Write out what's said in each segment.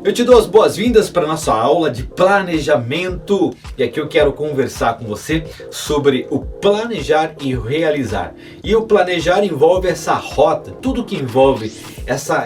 Eu te dou as boas-vindas para a nossa aula de planejamento e aqui eu quero conversar com você sobre o planejar e o realizar. E o planejar envolve essa rota, tudo que envolve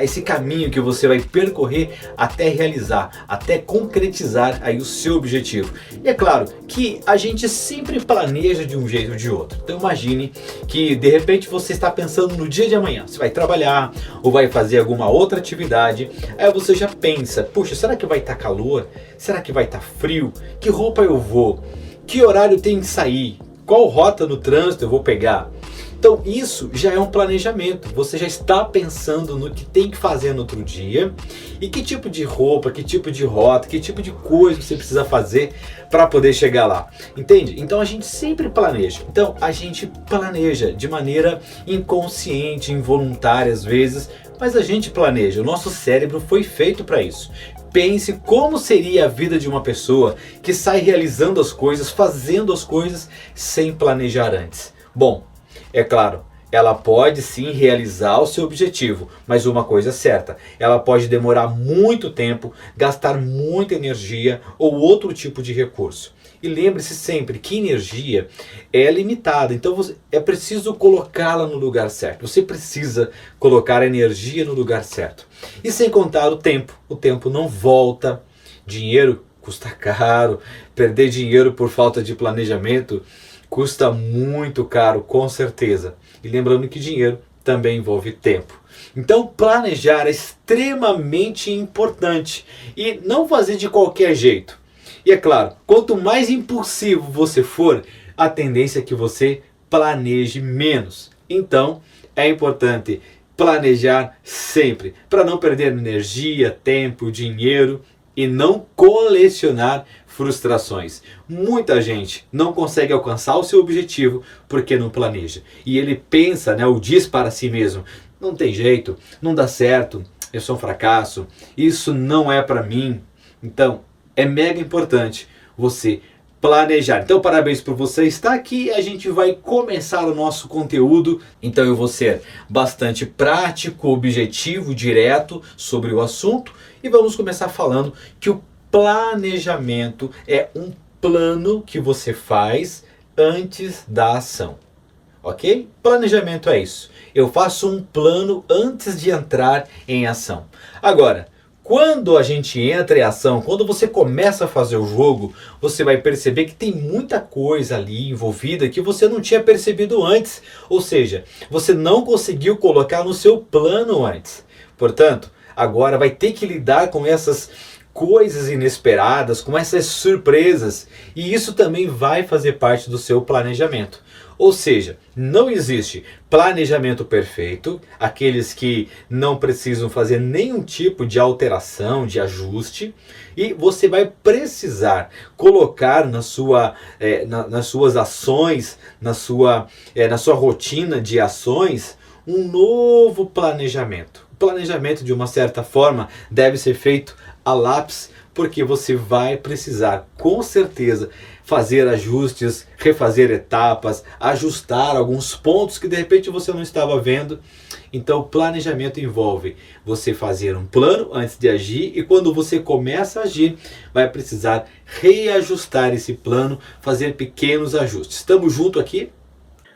esse caminho que você vai percorrer até realizar, até concretizar aí o seu objetivo. E é claro que a gente sempre planeja de um jeito ou de outro. Então imagine que de repente você está pensando no dia de amanhã, você vai trabalhar ou vai fazer alguma outra atividade, aí você já pensa, puxa, será que vai estar calor? Será que vai estar frio? Que roupa eu vou? Que horário tem que sair? Qual rota no trânsito eu vou pegar? Então isso já é um planejamento, você já está pensando no que tem que fazer no outro dia e que tipo de roupa, que tipo de rota, que tipo de coisa você precisa fazer para poder chegar lá, entende? Então a gente sempre planeja, então a gente planeja de maneira inconsciente, involuntária às vezes, mas a gente planeja, o nosso cérebro foi feito para isso. Pense como seria a vida de uma pessoa que sai realizando as coisas, fazendo as coisas sem planejar antes. Bom, é claro, ela pode sim realizar o seu objetivo, mas uma coisa é certa, ela pode demorar muito tempo, gastar muita energia ou outro tipo de recurso. E lembre-se sempre que energia é limitada, então é preciso colocá-la no lugar certo. Você precisa colocar a energia no lugar certo. E sem contar o tempo não volta, dinheiro custa caro, perder dinheiro por falta de planejamento custa muito caro, com certeza. E lembrando que dinheiro também envolve tempo. Então planejar é extremamente importante e não fazer de qualquer jeito. E é claro, quanto mais impulsivo você for, a tendência é que você planeje menos. Então é importante planejar sempre, para não perder energia, tempo, dinheiro e não colecionar frustrações. Muita gente não consegue alcançar o seu objetivo porque não planeja. E ele pensa, ou diz para si mesmo, não tem jeito, não dá certo, eu sou um fracasso, isso não é para mim. Então é mega importante você planejar. Então parabéns por você estar aqui, a gente vai começar o nosso conteúdo. Então eu vou ser bastante prático, objetivo, direto sobre o assunto e vamos começar falando que o planejamento é um plano que você faz antes da ação, ok? Planejamento é isso, eu faço um plano antes de entrar em ação. Agora, quando a gente entra em ação, quando você começa a fazer o jogo, você vai perceber que tem muita coisa ali envolvida que você não tinha percebido antes. Ou seja, você não conseguiu colocar no seu plano antes. Portanto, agora vai ter que lidar com essas coisas inesperadas, com essas surpresas. E isso também vai fazer parte do seu planejamento. Ou seja, não existe planejamento perfeito, aqueles que não precisam fazer nenhum tipo de alteração, de ajuste, e você vai precisar colocar nas suas ações, na sua rotina de ações, um novo planejamento. O planejamento, de uma certa forma, deve ser feito a lápis, porque você vai precisar, com certeza, fazer ajustes, refazer etapas, ajustar alguns pontos que de repente você não estava vendo. Então o planejamento envolve você fazer um plano antes de agir e quando você começa a agir, vai precisar reajustar esse plano, fazer pequenos ajustes. Estamos juntos aqui?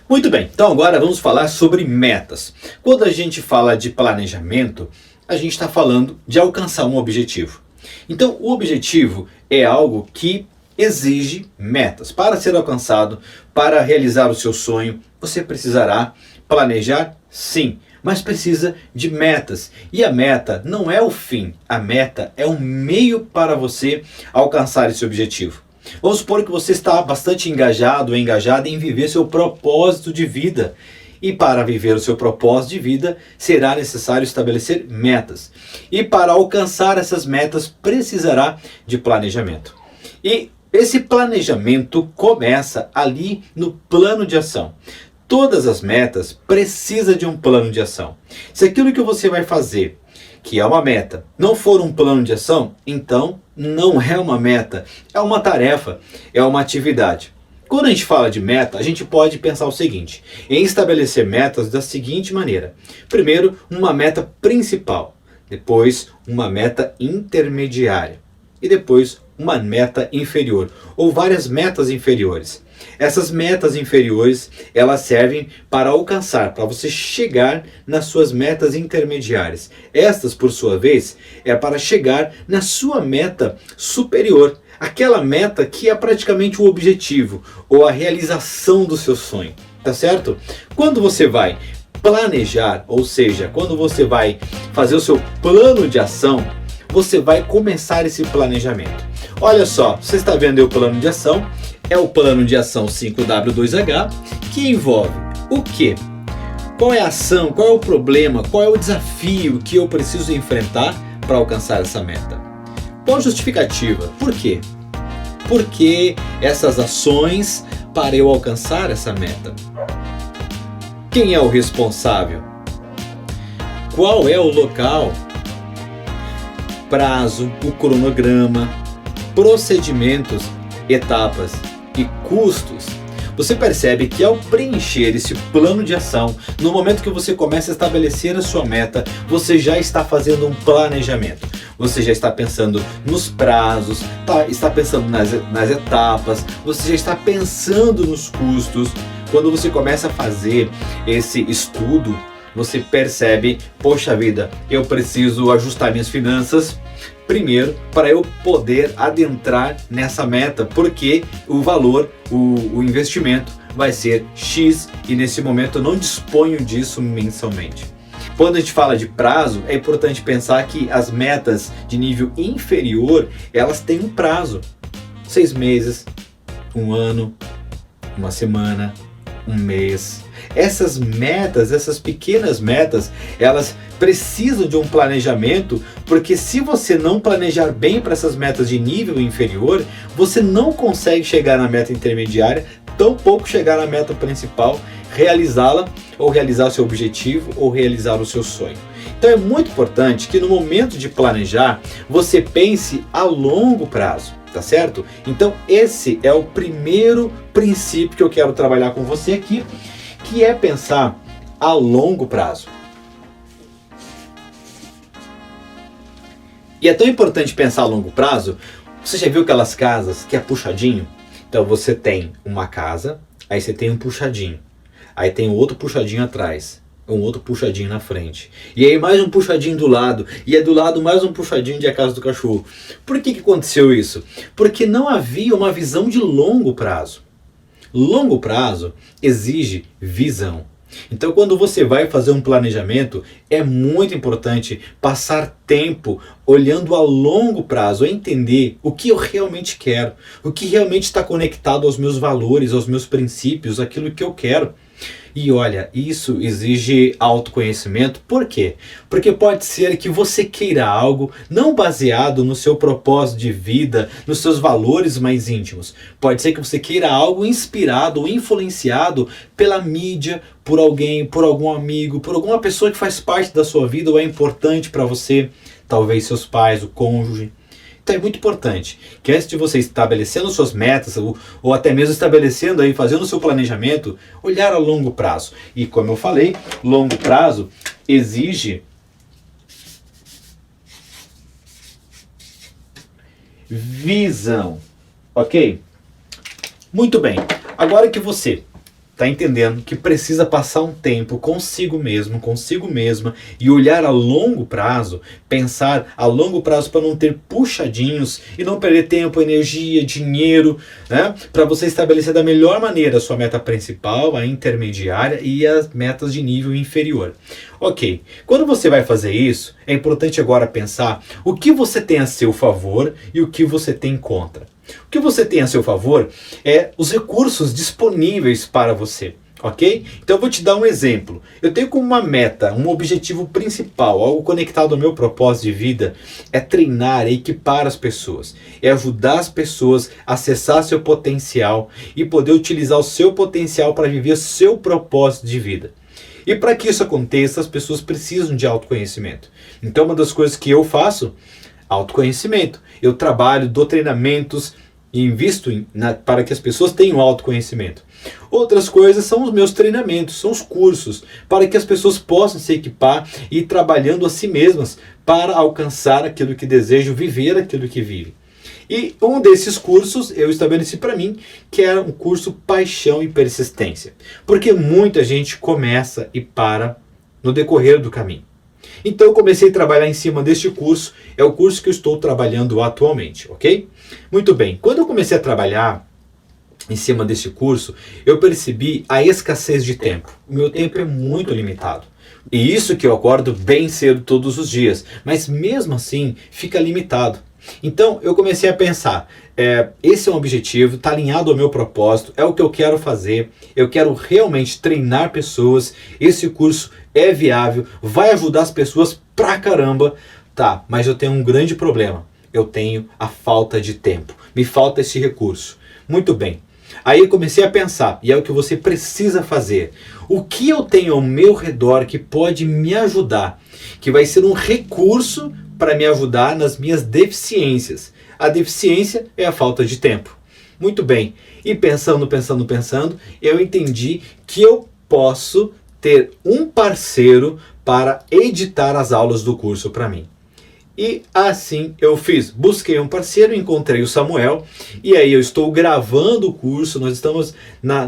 Muito bem, então agora vamos falar sobre metas. Quando a gente fala de planejamento, a gente está falando de alcançar um objetivo. Então o objetivo é algo que exige metas. Para ser alcançado, para realizar o seu sonho, você precisará planejar, sim, mas precisa de metas. E a meta não é o fim, a meta é um meio para você alcançar esse objetivo. Vamos supor que você está bastante engajado ou engajada em viver seu propósito de vida. E para viver o seu propósito de vida, será necessário estabelecer metas. E para alcançar essas metas, precisará de planejamento. E esse planejamento começa ali no plano de ação. Todas as metas precisam de um plano de ação. Se aquilo que você vai fazer, que é uma meta, não for um plano de ação, então não é uma meta, é uma tarefa, é uma atividade. Quando a gente fala de meta, a gente pode pensar o seguinte, em estabelecer metas da seguinte maneira. Primeiro, uma meta principal. depois uma meta intermediária e depois uma meta inferior ou várias metas inferiores. Essas metas inferiores, elas servem para alcançar, para você chegar nas suas metas intermediárias. Estas, por sua vez, é para chegar na sua meta superior, aquela meta que é praticamente o objetivo ou a realização do seu sonho, tá certo? Quando você vai planejar, ou seja, quando você vai fazer o seu plano de ação, você vai começar esse planejamento. Olha só, você está vendo aí o plano de ação, é o plano de ação 5W2H, que envolve o quê? Qual é a ação, qual é o problema, qual é o desafio que eu preciso enfrentar para alcançar essa meta? Qual justificativa? Por quê? Por que essas ações para eu alcançar essa meta? Quem é o responsável? Qual é o local? Prazo, o cronograma, procedimentos, etapas e custos. Você percebe que ao preencher esse plano de ação, no momento que você começa a estabelecer a sua meta, você já está fazendo um planejamento. Você já está pensando nos prazos, está pensando nas etapas, você já está pensando nos custos. Quando você começa a fazer esse estudo, você percebe, poxa vida, eu preciso ajustar minhas finanças primeiro para eu poder adentrar nessa meta, porque o valor, o investimento vai ser X e nesse momento eu não disponho disso mensalmente. Quando a gente fala de prazo, é importante pensar que as metas de nível inferior, elas têm um prazo. 6 meses, 1 ano, 1 semana, 1 mês. Essas metas, essas pequenas metas, elas precisam de um planejamento, porque se você não planejar bem para essas metas de nível inferior, você não consegue chegar na meta intermediária, tampouco chegar na meta principal, realizá-la, ou realizar o seu objetivo, ou realizar o seu sonho. Então é muito importante que no momento de planejar, você pense a longo prazo. Tá certo? Então esse é o primeiro princípio que eu quero trabalhar com você aqui, que é pensar a longo prazo. E é tão importante pensar a longo prazo. Você já viu aquelas casas que é puxadinho? Então você tem uma casa, aí você tem um puxadinho, aí tem outro puxadinho atrás, um outro puxadinho na frente, e aí mais um puxadinho do lado, e é do lado mais um puxadinho de a casa do cachorro. Por que aconteceu isso? Porque não havia uma visão de longo prazo. Longo prazo exige visão. Então quando você vai fazer um planejamento, é muito importante passar tempo olhando a longo prazo, a entender o que eu realmente quero, o que realmente está conectado aos meus valores, aos meus princípios, aquilo que eu quero. E olha, isso exige autoconhecimento. Por quê? Porque pode ser que você queira algo não baseado no seu propósito de vida, nos seus valores mais íntimos. Pode ser que você queira algo inspirado ou influenciado pela mídia, por alguém, por algum amigo, por alguma pessoa que faz parte da sua vida ou é importante para você, talvez seus pais, o cônjuge. Então é muito importante que antes de você estabelecendo suas metas ou até mesmo estabelecendo aí, fazendo o seu planejamento, olhar a longo prazo. E como eu falei, longo prazo exige visão, ok? Muito bem, agora que você está entendendo que precisa passar um tempo consigo mesmo, consigo mesma e olhar a longo prazo, pensar a longo prazo para não ter puxadinhos e não perder tempo, energia, dinheiro, né? Para você estabelecer da melhor maneira a sua meta principal, a intermediária e as metas de nível inferior. Ok, quando você vai fazer isso, é importante agora pensar o que você tem a seu favor e o que você tem contra. O que você tem a seu favor é os recursos disponíveis para você, ok? Então eu vou te dar um exemplo. Eu tenho como uma meta, um objetivo principal, algo conectado ao meu propósito de vida, é treinar, é equipar as pessoas, é ajudar as pessoas a acessar seu potencial e poder utilizar o seu potencial para viver o seu propósito de vida. E para que isso aconteça, as pessoas precisam de autoconhecimento. Então uma das coisas que eu faço, autoconhecimento. Eu trabalho, dou treinamentos e invisto para que as pessoas tenham autoconhecimento. Outras coisas são os meus treinamentos, são os cursos, para que as pessoas possam se equipar e ir trabalhando a si mesmas para alcançar aquilo que desejam, viver aquilo que vivem. E um desses cursos eu estabeleci para mim, que era um curso Paixão e Persistência. Porque muita gente começa e para no decorrer do caminho. Então eu comecei a trabalhar em cima deste curso, é o curso que eu estou trabalhando atualmente, ok? Muito bem, quando eu comecei a trabalhar em cima deste curso, eu percebi a escassez de tempo. O meu tempo é muito limitado. E isso que eu acordo bem cedo todos os dias, mas mesmo assim fica limitado. Então eu comecei a pensar, esse é um objetivo, está alinhado ao meu propósito, é o que eu quero fazer, eu quero realmente treinar pessoas, esse curso é viável, vai ajudar as pessoas pra caramba, tá, mas eu tenho um grande problema, eu tenho a falta de tempo, me falta esse recurso. Muito bem, aí eu comecei a pensar, e é o que você precisa fazer, o que eu tenho ao meu redor que pode me ajudar, que vai ser um recurso para me ajudar nas minhas deficiências. A deficiência é a falta de tempo. Muito bem. E pensando, eu entendi que eu posso ter um parceiro para editar as aulas do curso para mim. E assim eu fiz. Busquei um parceiro, encontrei o Samuel, e aí eu estou gravando o curso, nós estamos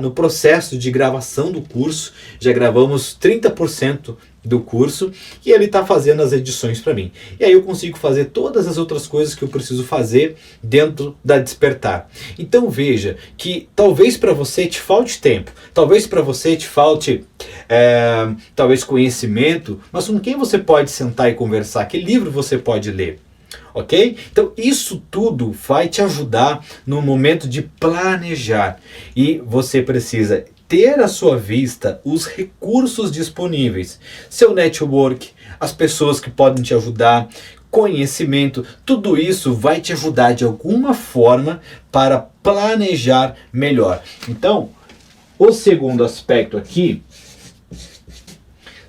no processo de gravação do curso, já gravamos 30% do curso, e ele está fazendo as edições para mim. E aí eu consigo fazer todas as outras coisas que eu preciso fazer dentro da Despertar. Então veja que talvez para você te falte tempo, talvez para você te falte talvez conhecimento, mas com quem você pode sentar e conversar? Que livro você pode ler? Ok? Então isso tudo vai te ajudar no momento de planejar, e você precisa ter à sua vista os recursos disponíveis, seu network, as pessoas que podem te ajudar, conhecimento, tudo isso vai te ajudar de alguma forma para planejar melhor. Então, o segundo aspecto aqui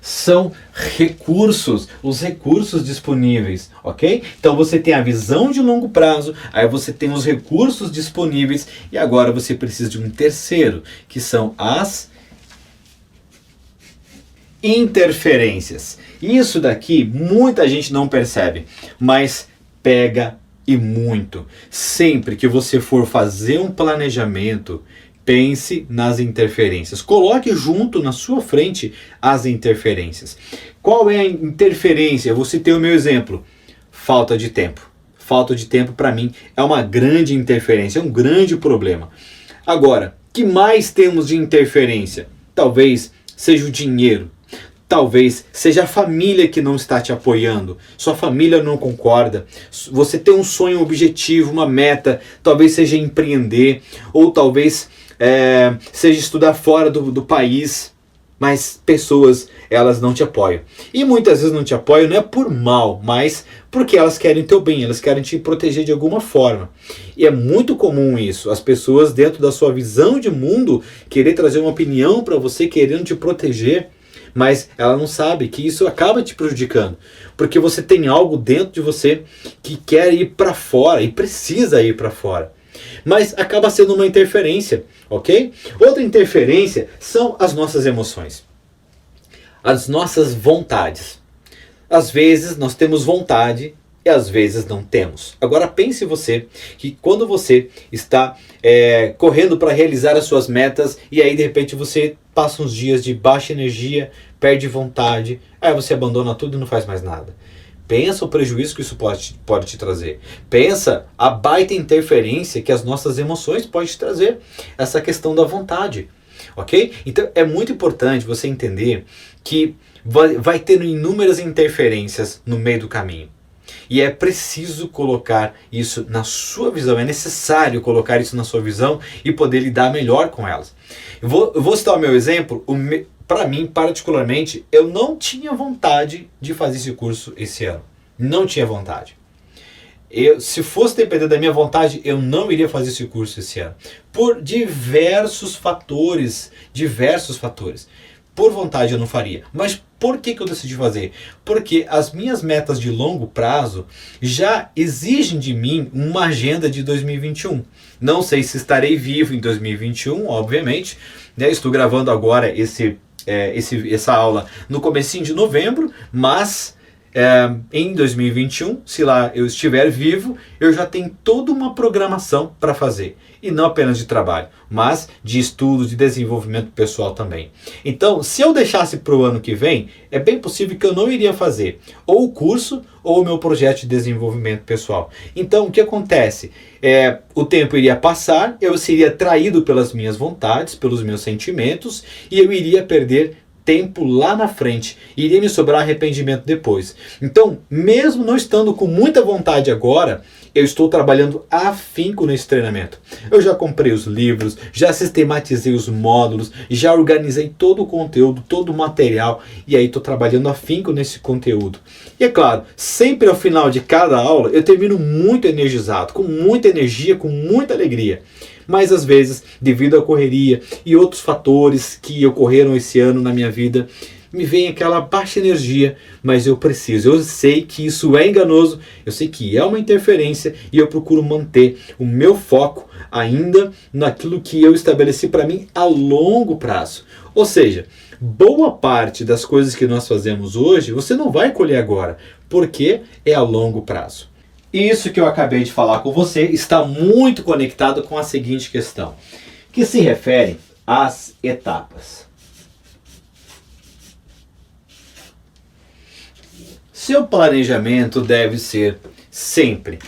são recursos, os recursos disponíveis, ok? Então você tem a visão de longo prazo, aí você tem os recursos disponíveis, e agora você precisa de um terceiro, que são as interferências. Isso daqui muita gente não percebe, mas pega e muito. Sempre que você for fazer um planejamento, pense nas interferências. Coloque junto na sua frente as interferências. Qual é a interferência? Eu vou citar o meu exemplo. Falta de tempo. Falta de tempo para mim é uma grande interferência, é um grande problema. Agora, que mais temos de interferência? Talvez seja o dinheiro. Talvez seja a família que não está te apoiando, sua família não concorda, você tem um sonho, um objetivo, uma meta, talvez seja empreender, ou talvez seja estudar fora do país, mas pessoas, elas não te apoiam. E muitas vezes não te apoiam não é por mal, mas porque elas querem teu bem, elas querem te proteger de alguma forma. E é muito comum isso, as pessoas dentro da sua visão de mundo querer trazer uma opinião para você, querendo te proteger, mas ela não sabe que isso acaba te prejudicando, porque você tem algo dentro de você que quer ir para fora e precisa ir para fora. Mas acaba sendo uma interferência, ok? Outra interferência são as nossas emoções, as nossas vontades. Às vezes nós temos vontade e às vezes não temos. Agora pense você que quando você está correndo para realizar as suas metas e aí de repente você passa uns dias de baixa energia, perde vontade, aí você abandona tudo e não faz mais nada. Pensa o prejuízo que isso pode te trazer. Pensa a baita interferência que as nossas emoções podem te trazer. Essa questão da vontade. Ok? Então é muito importante você entender que vai ter inúmeras interferências no meio do caminho. E é preciso colocar isso na sua visão. É necessário colocar isso na sua visão e poder lidar melhor com elas. Eu vou citar o meu exemplo. Para mim, particularmente, eu não tinha vontade de fazer esse curso esse ano. Não tinha vontade. Se fosse depender da minha vontade, eu não iria fazer esse curso esse ano. Por diversos fatores. por vontade eu não faria. Mas por que eu decidi fazer? Porque as minhas metas de longo prazo já exigem de mim uma agenda de 2021. Não sei se estarei vivo em 2021, obviamente. Né? Estou gravando agora essa aula no comecinho de novembro, mas em 2021, se lá eu estiver vivo, eu já tenho toda uma programação para fazer. E não apenas de trabalho, mas de estudo, de desenvolvimento pessoal também. Então, se eu deixasse para o ano que vem, é bem possível que eu não iria fazer ou o curso ou o meu projeto de desenvolvimento pessoal. Então, o que acontece? O tempo iria passar, eu seria traído pelas minhas vontades, pelos meus sentimentos, e eu iria perder tempo lá na frente, iria me sobrar arrependimento depois. Então, mesmo não estando com muita vontade agora, eu estou trabalhando afinco nesse treinamento. Eu já comprei os livros, já sistematizei os módulos, já organizei todo o conteúdo, todo o material, e aí estou trabalhando afinco nesse conteúdo. E é claro, sempre ao final de cada aula eu termino muito energizado, com muita energia, com muita alegria. Mas às vezes, devido à correria e outros fatores que ocorreram esse ano na minha vida, me vem aquela baixa energia, mas eu preciso. Eu sei que isso é enganoso, eu sei que é uma interferência e eu procuro manter o meu foco ainda naquilo que eu estabeleci para mim a longo prazo. Ou seja, boa parte das coisas que nós fazemos hoje, você não vai colher agora, porque é a longo prazo. Isso que eu acabei de falar com você está muito conectado com a seguinte questão, que se refere às etapas. Seu planejamento deve ser sempre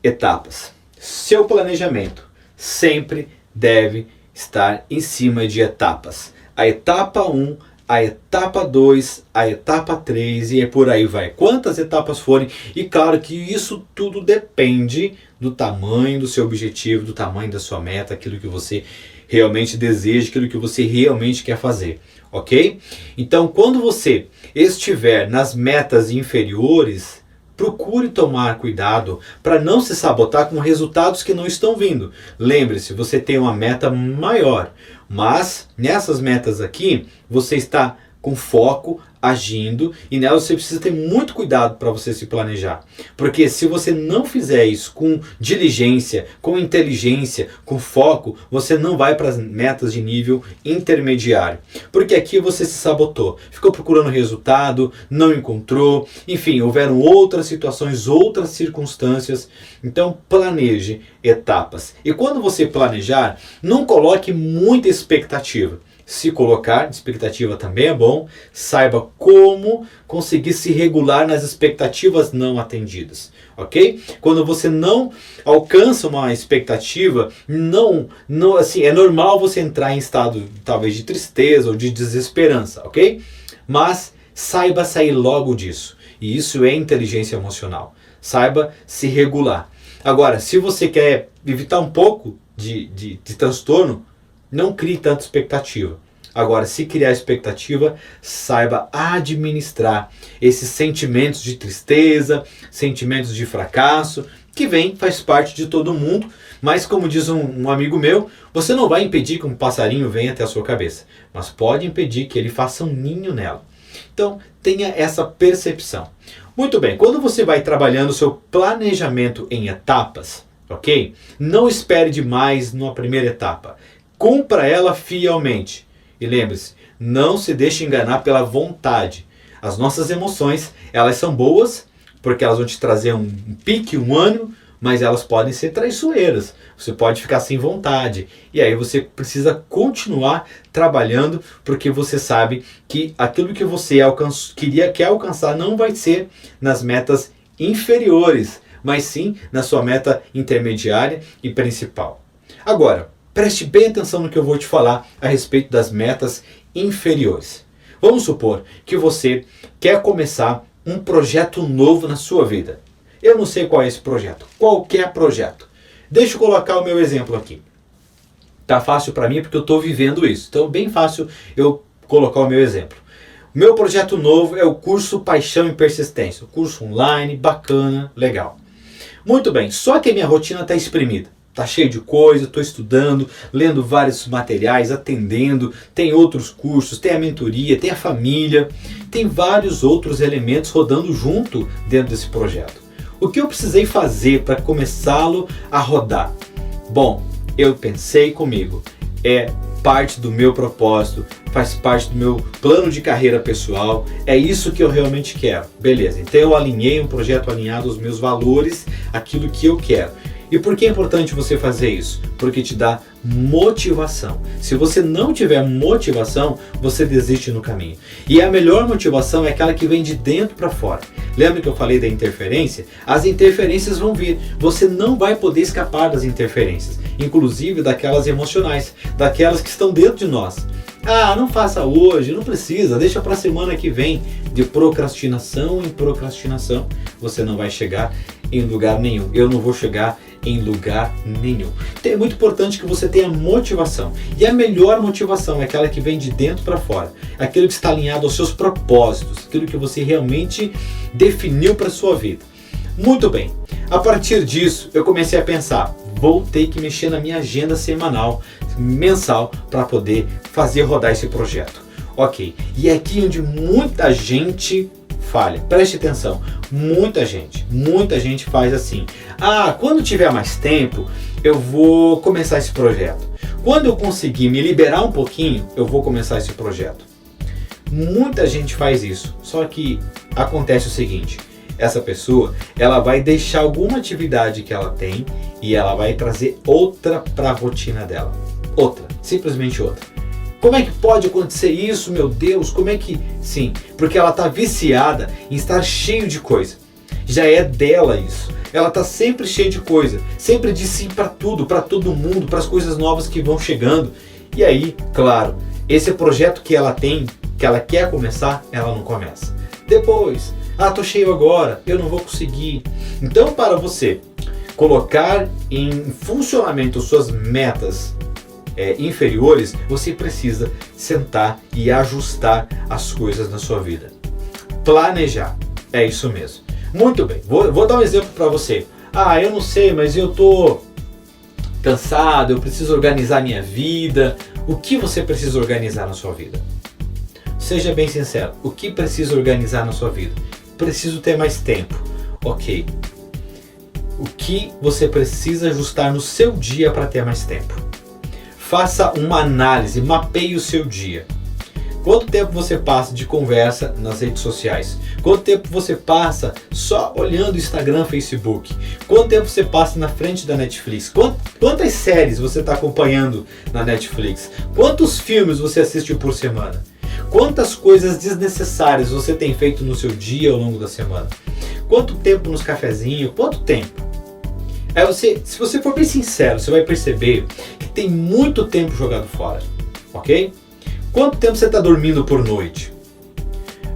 etapas. Seu planejamento sempre deve estar em cima de etapas. A etapa 1, a etapa 2, a etapa 3 e por aí vai. Quantas etapas forem. E claro que isso tudo depende do tamanho do seu objetivo, do tamanho da sua meta, aquilo que você realmente deseja, aquilo que você realmente quer fazer. Ok? Então, quando você estiver nas metas inferiores, procure tomar cuidado para não se sabotar com resultados que não estão vindo. Lembre-se, você tem uma meta maior, mas nessas metas aqui, você está com foco, agindo, e nelas você precisa ter muito cuidado para você se planejar. Porque se você não fizer isso com diligência, com inteligência, com foco, você não vai para as metas de nível intermediário. Porque aqui você se sabotou, ficou procurando resultado, não encontrou, enfim, houveram outras situações, outras circunstâncias. Então planeje etapas. E quando você planejar, não coloque muita expectativa. Se colocar, expectativa também é bom, saiba como conseguir se regular nas expectativas não atendidas, ok? Quando você não alcança uma expectativa, assim, é normal você entrar em estado talvez de tristeza ou de desesperança, ok? Mas saiba sair logo disso, e isso é inteligência emocional. Saiba se regular. Agora, se você quer evitar um pouco de transtorno, não crie tanta expectativa. Agora, se criar expectativa, saiba administrar esses sentimentos de tristeza, sentimentos de fracasso, que faz parte de todo mundo, mas como diz um amigo meu, você não vai impedir que um passarinho venha até a sua cabeça, mas pode impedir que ele faça um ninho nela. Então, tenha essa percepção. Muito bem, quando você vai trabalhando o seu planejamento em etapas, ok? Não espere demais na primeira etapa. Cumpra ela fielmente. E lembre-se, não se deixe enganar pela vontade. As nossas emoções, elas são boas, porque elas vão te trazer um pique, um ânimo, mas elas podem ser traiçoeiras. Você pode ficar sem vontade. E aí você precisa continuar trabalhando, porque você sabe que aquilo que você quer alcançar não vai ser nas metas inferiores, mas sim na sua meta intermediária e principal. Agora, preste bem atenção no que eu vou te falar a respeito das metas inferiores. Vamos supor que você quer começar um projeto novo na sua vida. Eu não sei qual é esse projeto. Qualquer projeto. Deixa eu colocar o meu exemplo aqui. Tá fácil para mim porque eu estou vivendo isso. Então, bem fácil eu colocar o meu exemplo. O meu projeto novo é o curso Paixão e Persistência. O curso online, bacana, legal. Muito bem, só que a minha rotina está exprimida. Tá cheio de coisa, estou estudando, lendo vários materiais, atendendo, tem outros cursos, tem a mentoria, tem a família, tem vários outros elementos rodando junto dentro desse projeto. O que eu precisei fazer para começá-lo a rodar? Bom, eu pensei comigo, é parte do meu propósito, faz parte do meu plano de carreira pessoal, é isso que eu realmente quero. Beleza, então eu alinhei um projeto alinhado aos meus valores, aquilo que eu quero. E por que é importante você fazer isso? Porque te dá motivação. Se você não tiver motivação, você desiste no caminho. E a melhor motivação é aquela que vem de dentro para fora. Lembra que eu falei da interferência? As interferências vão vir. Você não vai poder escapar das interferências, inclusive daquelas emocionais, daquelas que estão dentro de nós. Ah, não faça hoje, não precisa, deixa para a semana que vem. De procrastinação em procrastinação, você não vai chegar em lugar nenhum. Eu não vou chegar em lugar nenhum. Então é muito importante que você tenha motivação. E a melhor motivação é aquela que vem de dentro para fora. Aquilo que está alinhado aos seus propósitos, aquilo que você realmente definiu para a sua vida. Muito bem. A partir disso, eu comecei a pensar, vou ter que mexer na minha agenda semanal, mensal, para poder fazer rodar esse projeto. Ok, e é aqui onde muita gente falha. Preste atenção, muita gente faz assim. Ah, quando tiver mais tempo, eu vou começar esse projeto. Quando eu conseguir me liberar um pouquinho, eu vou começar esse projeto. Muita gente faz isso, só que acontece o seguinte, essa pessoa, ela vai deixar alguma atividade que ela tem e ela vai trazer outra para a rotina dela. Outra, simplesmente outra. Como é que pode acontecer isso, meu Deus? Como é que... Sim, porque ela está viciada em estar cheio de coisa. Já é dela isso. Ela está sempre cheia de coisa. Sempre diz sim para tudo, para todo mundo, para as coisas novas que vão chegando. E aí, claro, esse projeto que ela tem, que ela quer começar, ela não começa. Depois, tô cheio agora, eu não vou conseguir. Então, para você colocar em funcionamento suas metas inferiores, você precisa sentar e ajustar as coisas na sua vida. Planejar, é isso mesmo. Muito bem, vou dar um exemplo para você. Eu não sei, mas eu tô cansado, eu preciso organizar minha vida. O que você precisa organizar na sua vida? Seja bem sincero, o que precisa organizar na sua vida? Preciso ter mais tempo. Ok. O que você precisa ajustar no seu dia para ter mais tempo? Faça uma análise, mapeie o seu dia. Quanto tempo você passa de conversa nas redes sociais? Quanto tempo você passa só olhando Instagram, Facebook? Quanto tempo você passa na frente da Netflix? Quantas séries você está acompanhando na Netflix? Quantos filmes você assiste por semana? Quantas coisas desnecessárias você tem feito no seu dia ao longo da semana? Quanto tempo nos cafezinhos? Quanto tempo? Se você for bem sincero, você vai perceber que tem muito tempo jogado fora, ok? Quanto tempo você está dormindo por noite?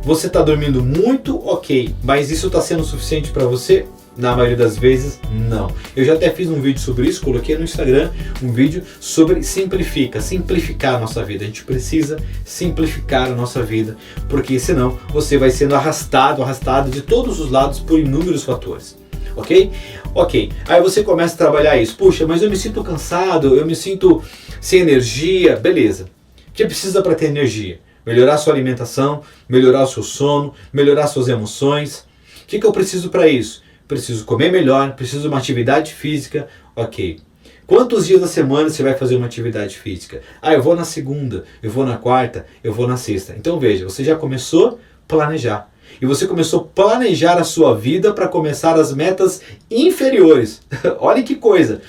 Você está dormindo muito, ok, mas isso está sendo suficiente para você? Na maioria das vezes, não. Eu já até fiz um vídeo sobre isso, coloquei no Instagram um vídeo sobre simplificar a nossa vida. A gente precisa simplificar a nossa vida, porque senão você vai sendo arrastado de todos os lados por inúmeros fatores. Ok? Ok. Aí você começa a trabalhar isso. Puxa, mas eu me sinto cansado, eu me sinto sem energia. Beleza. O que precisa para ter energia? Melhorar sua alimentação, melhorar o seu sono, melhorar suas emoções. O que eu preciso para isso? Preciso comer melhor, preciso de uma atividade física. Ok. Quantos dias da semana você vai fazer uma atividade física? Eu vou na segunda, eu vou na quarta, eu vou na sexta. Então veja, você já começou a planejar. E você começou a planejar a sua vida para começar as metas inferiores. Olha que coisa.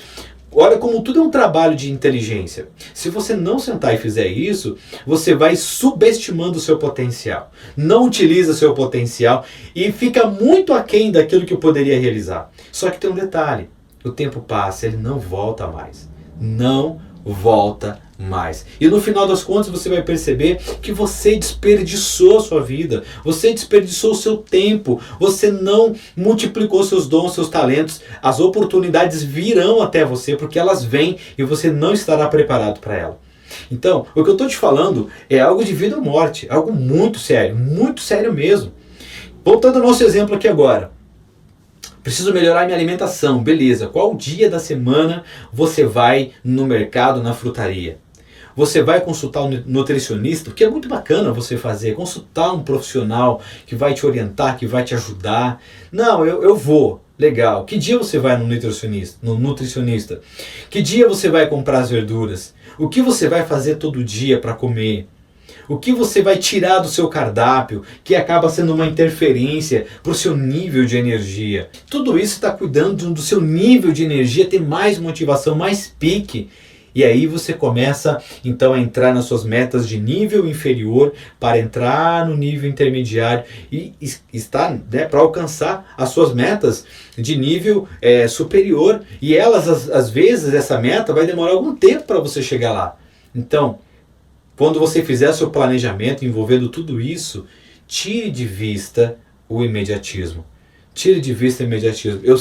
Olha como tudo é um trabalho de inteligência. Se você não sentar e fizer isso, você vai subestimando o seu potencial. Não utiliza seu potencial e fica muito aquém daquilo que eu poderia realizar. Só que tem um detalhe. O tempo passa, ele não volta mais. Não volta mais. E no final das contas você vai perceber que você desperdiçou a sua vida, você desperdiçou o seu tempo, você não multiplicou seus dons, seus talentos. As oportunidades virão até você porque elas vêm e você não estará preparado para ela. Então, o que eu estou te falando é algo de vida ou morte, algo muito sério mesmo. Voltando ao nosso exemplo aqui agora. Preciso melhorar minha alimentação, beleza. Qual dia da semana você vai no mercado, na frutaria? Você vai consultar um nutricionista, porque é muito bacana você fazer, consultar um profissional que vai te orientar, que vai te ajudar. Não, eu vou. Legal. Que dia você vai no nutricionista? Que dia você vai comprar as verduras? O que você vai fazer todo dia para comer? O que você vai tirar do seu cardápio, que acaba sendo uma interferência para o seu nível de energia? Tudo isso está cuidando do seu nível de energia, ter mais motivação, mais pique. E aí você começa então a entrar nas suas metas de nível inferior para entrar no nível intermediário e estar, né, para alcançar as suas metas de nível superior. E elas, às vezes, essa meta vai demorar algum tempo para você chegar lá. Então, quando você fizer seu planejamento envolvendo tudo isso, tire de vista o imediatismo. Tire de vista o imediatismo. Eu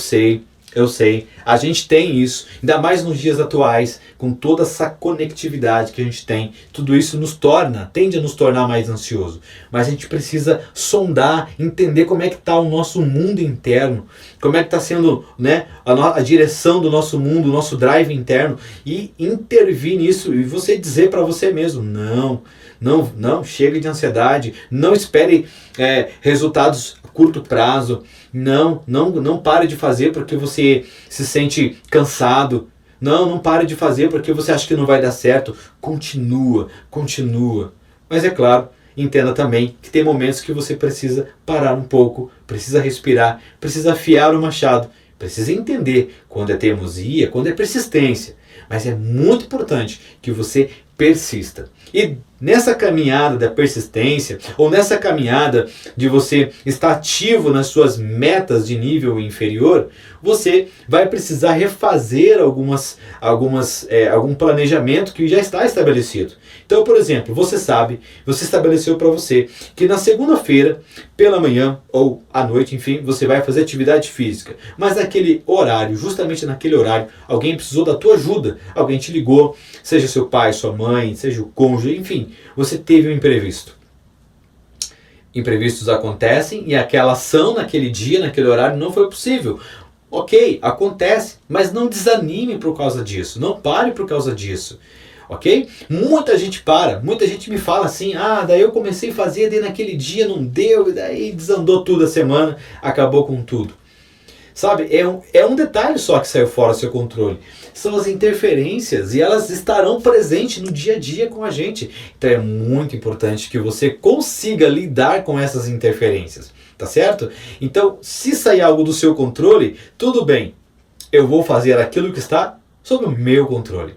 sei, a gente tem isso, ainda mais nos dias atuais, com toda essa conectividade que a gente tem, tudo isso tende a nos tornar mais ansioso. Mas a gente precisa sondar, entender como é que está o nosso mundo interno, como é que está sendo, né, a direção do nosso mundo, o nosso drive interno, e intervir nisso, e você dizer para você mesmo, não, chega de ansiedade, não espere resultados a curto prazo, não pare de fazer porque você se sente cansado, não pare de fazer porque você acha que não vai dar certo, continua, mas é claro, entenda também que tem momentos que você precisa parar um pouco, precisa respirar, precisa afiar o machado, precisa entender quando é teimosia, quando é persistência, mas é muito importante que você persista. E nessa caminhada da persistência, ou nessa caminhada de você estar ativo nas suas metas de nível inferior, você vai precisar refazer algum planejamento que já está estabelecido. Então, por exemplo, você estabeleceu para você que na segunda-feira, pela manhã ou à noite, enfim, você vai fazer atividade física. Mas naquele horário, justamente naquele horário, alguém precisou da tua ajuda. Alguém te ligou, seja seu pai, sua mãe, seja o cônjuge, enfim, você teve um imprevisto. Imprevistos acontecem e aquela ação naquele dia, naquele horário não foi possível. Ok, acontece, mas não desanime por causa disso, não pare por causa disso. Ok? Muita gente me fala assim, daí eu comecei a fazer, daí naquele dia não deu, e daí desandou tudo a semana, acabou com tudo. Sabe, é um detalhe só que saiu fora do seu controle. São as interferências e elas estarão presentes no dia a dia com a gente. Então é muito importante que você consiga lidar com essas interferências, tá certo? Então, se sair algo do seu controle, tudo bem, eu vou fazer aquilo que está sob o meu controle.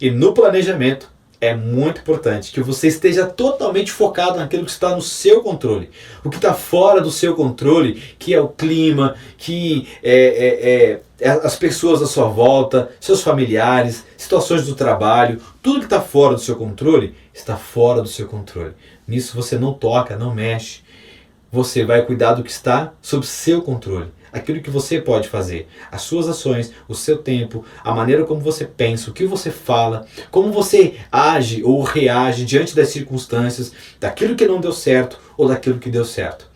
E no planejamento, é muito importante que você esteja totalmente focado naquilo que está no seu controle. O que está fora do seu controle, que é o clima, que as pessoas à sua volta, seus familiares, situações do trabalho, tudo que está fora do seu controle, está fora do seu controle. Nisso você não toca, não mexe. Você vai cuidar do que está sob seu controle. Aquilo que você pode fazer, as suas ações, o seu tempo, a maneira como você pensa, o que você fala, como você age ou reage diante das circunstâncias, daquilo que não deu certo ou daquilo que deu certo.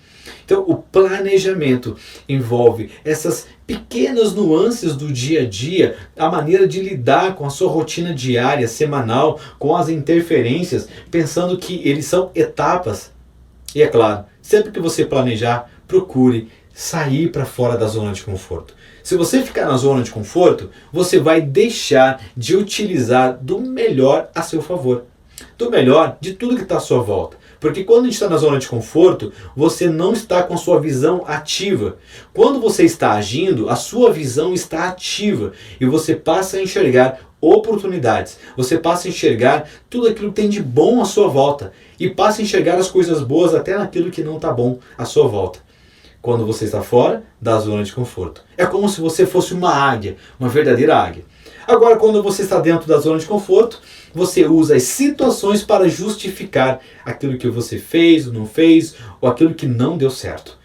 Então, o planejamento envolve essas pequenas nuances do dia a dia, a maneira de lidar com a sua rotina diária, semanal, com as interferências, pensando que eles são etapas. E é claro, sempre que você planejar, procure sair para fora da zona de conforto. Se você ficar na zona de conforto, você vai deixar de utilizar do melhor a seu favor. Do melhor de tudo que está à sua volta. Porque quando a gente está na zona de conforto, você não está com a sua visão ativa. Quando você está agindo, a sua visão está ativa. E você passa a enxergar oportunidades. Você passa a enxergar tudo aquilo que tem de bom à sua volta. E passa a enxergar as coisas boas até naquilo que não está bom à sua volta. Quando você está fora da zona de conforto. É como se você fosse uma águia, uma verdadeira águia. Agora, quando você está dentro da zona de conforto, você usa as situações para justificar aquilo que você fez ou não fez, ou aquilo que não deu certo.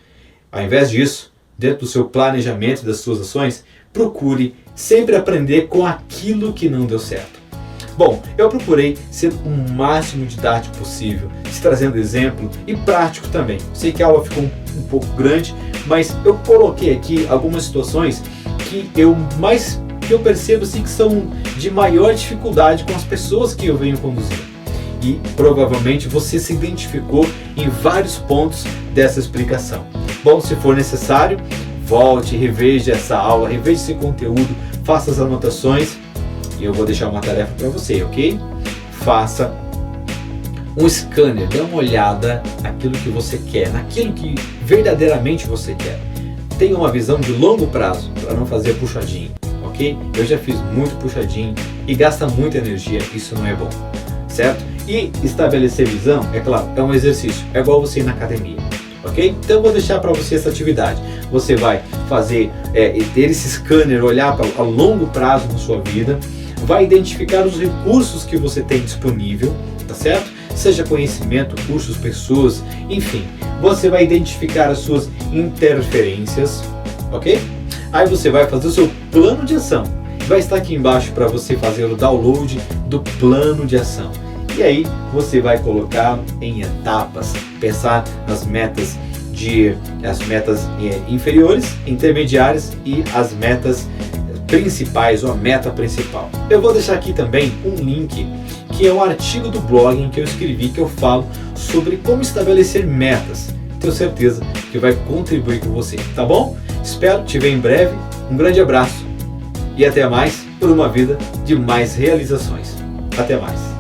Ao invés disso, dentro do seu planejamento e das suas ações, procure sempre aprender com aquilo que não deu certo. Bom, eu procurei ser o máximo didático possível, te trazendo exemplo e prático também. Sei que a aula ficou um pouco grande, Mas eu coloquei aqui algumas situações que eu percebo assim, que são de maior dificuldade com as pessoas que eu venho conduzindo. E provavelmente você se identificou em vários pontos dessa explicação. Bom, se for necessário, volte, reveja essa aula, reveja esse conteúdo, faça as anotações e eu vou deixar uma tarefa para você, ok? Faça um scanner, dê uma olhada naquilo que você quer, naquilo que verdadeiramente você quer. Tenha uma visão de longo prazo para não fazer puxadinho, ok? Eu já fiz muito puxadinho e gasta muita energia, isso não é bom, certo? E estabelecer visão, é claro, é um exercício, é igual você ir na academia, ok? Então eu vou deixar para você essa atividade. Você vai fazer, ter esse scanner, olhar a longo prazo na sua vida, vai identificar os recursos que você tem disponível, tá certo? Seja conhecimento, cursos, pessoas, enfim. Você vai identificar as suas interferências, ok? Aí você vai fazer o seu plano de ação. Vai estar aqui embaixo para você fazer o download do plano de ação. E aí você vai colocar em etapas, pensar nas metas inferiores, intermediárias e as metas principais, ou a meta principal. Eu vou deixar aqui também um link que é um artigo do blog em que eu escrevi, que eu falo sobre como estabelecer metas. Tenho certeza que vai contribuir com você, tá bom? Espero te ver em breve. Um grande abraço e até mais por uma vida de mais realizações. Até mais.